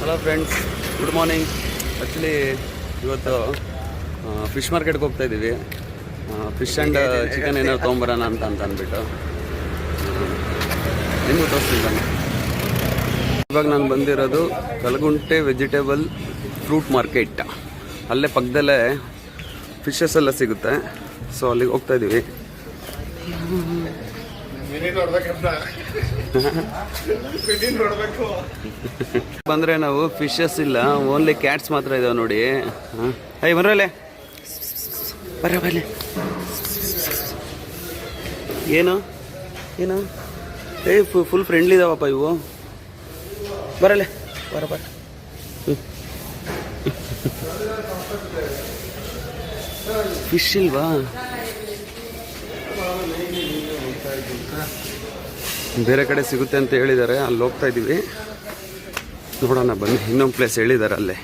Hello friends, good morning. Actually ಇವತ್ತು fish ಮಾರ್ಕೆಟ್ಗೆ ಹೋಗ್ತಾ ಇದ್ದೀವಿ. ಫಿಶ್ ಆ್ಯಂಡ್ ಚಿಕನ್ ಏನಾದ್ರು ತೊಗೊಂಬರೋಣ ಅಂತ ಅಂದ್ಬಿಟ್ಟು ನಿಮಗೂ ತೋರಿಸ್ತೀನಿ ಬನ್ನಿ. ಇವಾಗ ನಾನು ಬಂದಿರೋದು ಕಲಗುಂಟೆ ವೆಜಿಟೇಬಲ್ ಫ್ರೂಟ್ ಮಾರ್ಕೆಟ್. ಅಲ್ಲೇ ಪಕ್ಕದಲ್ಲೇ ಫಿಶಸ್ ಎಲ್ಲ ಸಿಗುತ್ತೆ. ಸೊ ಅಲ್ಲಿಗೆ ಹೋಗ್ತಾ ಇದ್ದೀವಿ. ಬಂದರೆ ನಾವು ಫಿಶಸ್ ಇಲ್ಲ, ಓನ್ಲಿ ಕ್ಯಾಟ್ಸ್ ಮಾತ್ರ ಇದಾವೆ ನೋಡಿ. ಐ ಬರಲ್ಲೇ ಬರ್ರಿ. ಏನು ಏನು ಫುಲ್ ಫ್ರೆಂಡ್ಲಿ ಇದಾವಪ್ಪ ಇವು. ಬರಲ್ಲೇ ಬರ. ಫಿಶ್ ಇಲ್ವಾ? ಬೇರೆ ಕಡೆ ಸಿಗುತ್ತೆ ಅಂತ ಹೇಳಿದ್ದಾರೆ, ಅಲ್ಲಿ ಹೋಗ್ತಾ ಇದ್ದೀವಿ. ನೋಡೋಣ ಬನ್ನಿ. ಇನ್ನೊಂದು ಪ್ಲೇಸ್ ಹೇಳಿದ್ದಾರೆ ಅಲ್ಲೇ.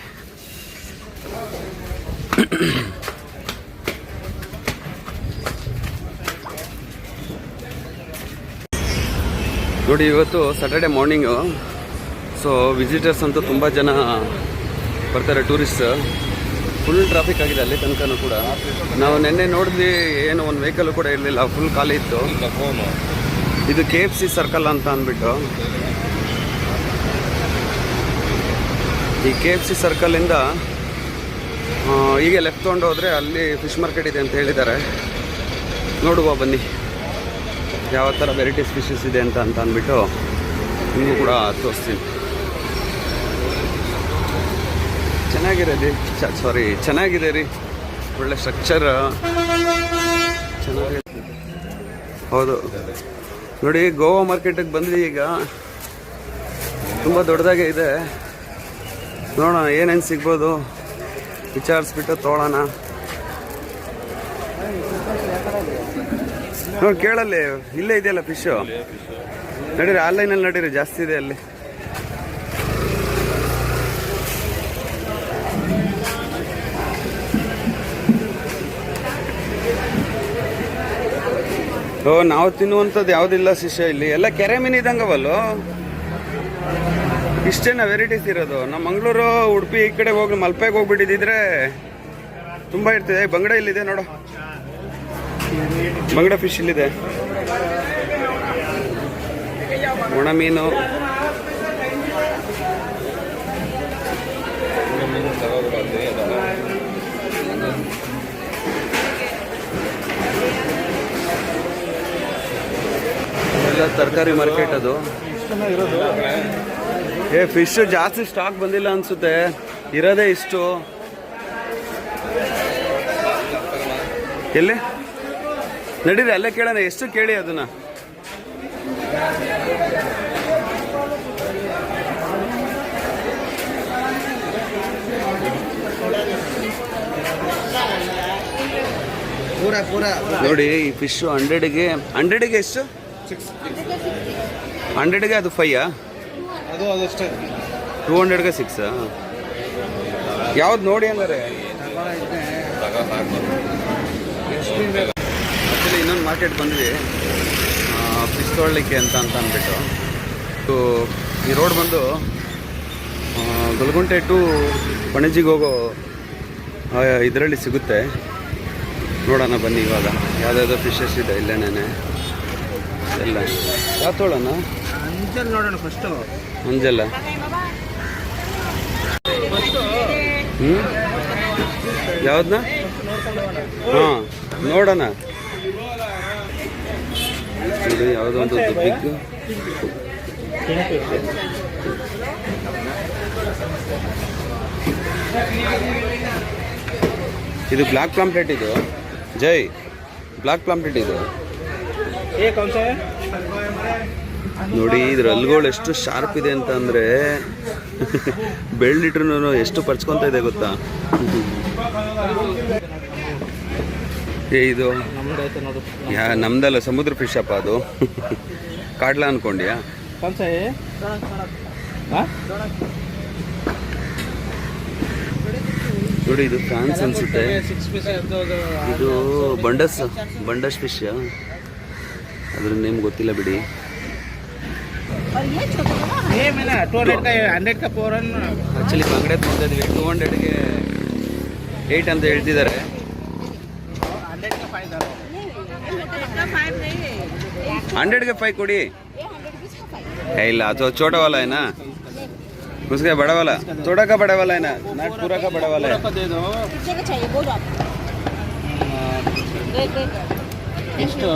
ನೋಡಿ, ಇವತ್ತು ಸ್ಯಾಟರ್ಡೆ ಮಾರ್ನಿಂಗು. ಸೊ ವಿಸಿಟರ್ಸ್ ಅಂತೂ ತುಂಬ ಜನ ಬರ್ತಾರೆ, ಟೂರಿಸ್ಟ್. ಫುಲ್ ಟ್ರಾಫಿಕ್ ಆಗಿದೆ ಅಲ್ಲಿ ತನಕನೂ ಕೂಡ. ನಾವು ನಿನ್ನೆ ನೋಡಿದ್ವಿ, ಏನು ಒಂದು ವೆಹಿಕಲ್ ಕೂಡ ಇರಲಿಲ್ಲ, ಫುಲ್ ಖಾಲಿ ಇತ್ತು. ಇದು KFC ಸರ್ಕಲ್ ಅಂತ ಅಂದ್ಬಿಟ್ಟು. ಈ KFC ಸರ್ಕಲಿಂದ ಹೀಗೆ ಲೆಫ್ಟ್ ತೊಗೊಂಡು ಹೋದರೆ ಅಲ್ಲಿ ಫಿಶ್ ಮಾರ್ಕೆಟ್ ಇದೆ ಅಂತ ಹೇಳಿದ್ದಾರೆ. ನೋಡುವ ಬನ್ನಿ ಯಾವ ಥರ ವೆರೈಟೀಸ್ ಫಿಶಸ್ ಇದೆ ಅಂತ ಅಂದ್ಬಿಟ್ಟು ನಿಮಗೂ ಕೂಡ ತೋರಿಸ್ತೀನಿ. ಚೆನ್ನಾಗಿದೆ ರೀ. ಒಳ್ಳೆ ಸ್ಟ್ರಕ್ಚರ್ ಚೆನ್ನಾಗಿದೆ. ಹೌದು ನೋಡಿ, ಗೋವಾ ಮಾರ್ಕೆಟಿಗೆ ಬಂದ್ವಿ ಈಗ. ತುಂಬ ದೊಡ್ಡದಾಗೆ ಇದೆ. ನೋಡೋಣ ಏನೇನು ಸಿಗ್ಬೋದು, ವಿಚಾರಿಸ್ಬಿಟ್ಟು ತೊಗೊಳ್ಳೋಣ. ನೋಡಿ ಕೇಳಲ್ಲಿ, ಇಲ್ಲೇ ಇದೆಯಲ್ಲ ಫಿಶು. ನಡೀರಿ, ಆನ್ಲೈನಲ್ಲಿ ನಡೀರಿ, ಜಾಸ್ತಿ ಇದೆ ಅಲ್ಲಿ. ನಾವು ತಿನ್ನುವಂಥದ್ದು ಯಾವುದಿಲ್ಲ ಶಿಷ್ಯ. ಇಲ್ಲಿ ಎಲ್ಲ ಕೆರೆ ಮೀನು ಇದ್ದಂಗವಲ್ಲೋ, ಇಷ್ಟೇನ ವೆರೈಟೀಸ್ ಇರೋದು. ನಮ್ಮ ಮಂಗಳೂರು, ಉಡುಪಿ ಈ ಕಡೆ ಹೋಗಿ ಮಲ್ಪೆಗೆ ಹೋಗ್ಬಿಟ್ಟಿದ್ರೆ ತುಂಬ ಇರ್ತದೆ. ಬಂಗಡ ಇಲ್ಲಿದೆ ನೋಡು, ಬಂಗಡ ಫಿಶ್ ಇಲ್ಲಿದೆ. ಒಣ ಮೀನು, ಎಲ್ಲ ತರಕಾರಿ ಮಾರ್ಕೆಟ್ ಅದು. ಫಿಶ್ ಜಾಸ್ತಿ ಸ್ಟಾಕ್ ಬಂದಿಲ್ಲ ಅನ್ಸುತ್ತೆ, ಇರೋದೇ ಇಷ್ಟು. ಎಲ್ಲಿ ನಡೀರಿ, ಅಲ್ಲೇ ಕೇಳೋಣ, ಎಷ್ಟು ಕೇಳಿ ಅದನ್ನ. ನೋಡಿ ಈ ಫಿಶ್ 100ಗೆ ಎಷ್ಟು? 100ಗೆ ಅದು 5 ಅದು 200ಗೆ 6. ಯಾವ್ದು ನೋಡಿ ಹಂಗಾರೆ. ಆ್ಯಕ್ಚುಲಿ ಇನ್ನೊಂದು ಮಾರ್ಕೆಟ್ ಬಂದ್ವಿ ಫಿಶ್ ತೊಗೊಳ್ಳಿಕ್ಕೆ ಅಂತ ಅಂದ್ಬಿಟ್ಟು. ಈ ರೋಡ್ ಬಂದು ಗಲಗುಂಟೆ ಟು ಪಣಜಿಗೆ ಹೋಗೋ ಇದರಲ್ಲಿ ಸಿಗುತ್ತೆ. ನೋಡೋಣ ಬನ್ನಿ ಇವಾಗ ಯಾವುದಾದ್ರು ಫಿಶಸ್ ಇದೆ ಇಲ್ಲೇನೇ ಎಲ್ಲ. ಯಾವ ತೊಗೊಳ್ಳೋಣ? ಅಂಜಲ್ ನೋಡೋಣ ಫಸ್ಟು. ಅಂಜಲ್ಲ ಯಾವ್ದನ್ನ? ಹಾಂ ನೋಡೋಣ. ಇದು ಯಾವುದೋ ಒಂದು ಬಿಗ್. ಇದು ಬ್ಲ್ಯಾಕ್ ಪ್ಲಾಂಪ್ಲೆಟ್. ಇದು ಜೈ ಬ್ಲ್ಯಾಕ್ ಪ್ಲಾಂಪ್ಲೆಟ್ ಇದು ನೋಡಿ. ಇದ್ರ ಹಲ್ಗಳು ಎಷ್ಟು ಶಾರ್ಪ್ ಇದೆ ಅಂತ ಅಂದರೆ ಬೆಳ್ಳಿಟ್ರು ಎಷ್ಟು ಪರ್ಚ್ಕೊತಾ ಇದೆ ಗೊತ್ತಾ. ಇದು ನಮ್ದಲ್ಲ, ಸಮುದ್ರ ಫಿಶ್ ಅಪ್ಪ ಅದು. ಕಾಡ್ಲಾ ಅನ್ಕೊಂಡ್ಯಾ? ನೋಡಿ ಇದು ಫ್ರಾನ್ಸ್ ಅನ್ಸುತ್ತೆ. ಇದು ಬಂಡಸ್ ಫಿಶ್, ಅದ್ರ ನೇಮ್ ಗೊತ್ತಿಲ್ಲ ಬಿಡಿ. और ये छोटा वाला ये में ना 200 का 100 का पूरन ಆ್ಯಕ್ಚುಲಿ ಬಂಗಡೆ ತೊಗೊಂತಾ ಇದೀವಿ 200ಗೆ 8 ಅಂತ ಹೇಳ್ತಿದ್ದಾರೆ. 100 का 5 डालो. इसका 5 नहीं है 100ಗೆ 5 ಕೊಡಿ. ये 100 रुपीस का 5 ಇಲ್ಲ ಅದು छोटा वाला है ना, उसका बड़ा वाला, थोड़ा का बड़ा वाला है ना, नट पूरा का बड़ा वाला है. को दे दो. कितने का चाहिए बोलो आप. रेट इಷ್ಟು